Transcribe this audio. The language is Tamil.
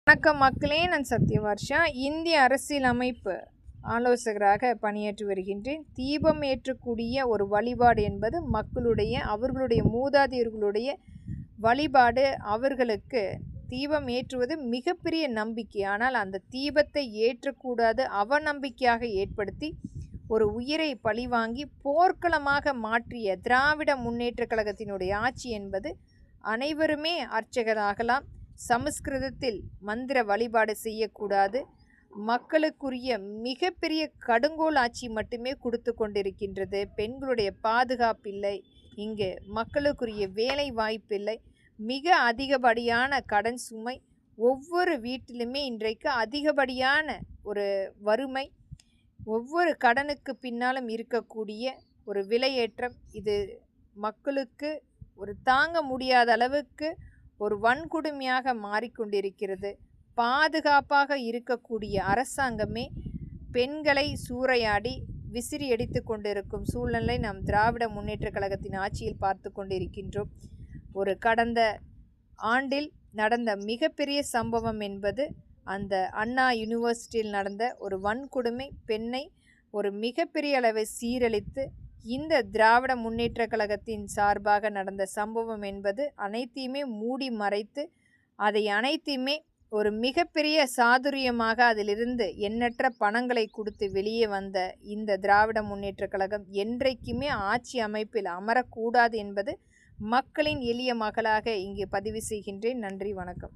வணக்கம் மக்களே, நான் சத்யவர்ஷா. இந்திய அரசியலமைப்பு ஆலோசகராக பணியாற்றி வருகின்றேன். தீபம் ஏற்றக்கூடிய ஒரு வழிபாடு என்பது அவர்களுடைய மூதாதையர்களுடைய வழிபாடு. அவர்களுக்கு தீபம் ஏற்றுவது மிகப்பெரிய நம்பிக்கை. ஆனால் அந்த தீபத்தை ஏற்றக்கூடாது, அவநம்பிக்கையாக ஏற்படுத்தி ஒரு உயிரை பழிவாங்கி போர்க்களமாக மாற்றிய திராவிட முன்னேற்ற கழகத்தினுடைய ஆட்சி என்பது அனைவருமே அர்ச்சகராகலாம். சமஸ்கிருதத்தில் மந்திர வழிபாடு செய்யக்கூடாது. மக்களுக்குரிய மிகப்பெரிய கடுங்கோல் ஆட்சி மட்டுமே கொடுத்து கொண்டிருக்கின்றது. பெண்களுடைய பாதுகாப்பில்லை, இங்கு மக்களுக்குரிய வேலை வாய்ப்பில்லை, மிக அதிகப்படியான கடன் சுமை, ஒவ்வொரு வீட்டிலுமே இன்றைக்கு அதிகப்படியான ஒரு வறுமை, ஒவ்வொரு கடனுக்கு பின்னாலும் இருக்கக்கூடிய ஒரு விலையேற்றம், இது மக்களுக்கு ஒரு தாங்க முடியாத அளவுக்கு ஒரு வன்கொடுமையாக மாறிக்கொண்டிருக்கிறது. பாதுகாப்பாக இருக்கக்கூடிய அரசாங்கமே பெண்களை சூறையாடி விசிறி அடித்து கொண்டிருக்கும் சூழ்நிலை நாம் திராவிட முன்னேற்ற கழகத்தின் ஆட்சியில் பார்த்து கொண்டிருக்கின்றோம். ஒரு கடந்த ஆண்டில் நடந்த மிகப்பெரிய சம்பவம் என்பது அந்த அண்ணா யூனிவர்சிட்டியில் நடந்த ஒரு வன்கொடுமை. பெண்ணை ஒரு மிகப்பெரிய அளவை சீரழித்து இந்த திராவிட முன்னேற்ற கழகத்தின் சார்பாக நடந்த சம்பவம் என்பது அனைத்தையுமே மூடி மறைத்து அதை அனைத்தையுமே ஒரு மிகப்பெரிய சாதுரியமாக அதிலிருந்து எண்ணற்ற பணங்களை கொடுத்து வெளியே வந்த இந்த திராவிட முன்னேற்ற கழகம் என்றைக்குமே ஆட்சி அமைப்பில் அமரக்கூடாது என்பது மக்களின் எளிய மகளாக இங்கு பதிவு செய்கின்றேன். நன்றி, வணக்கம்.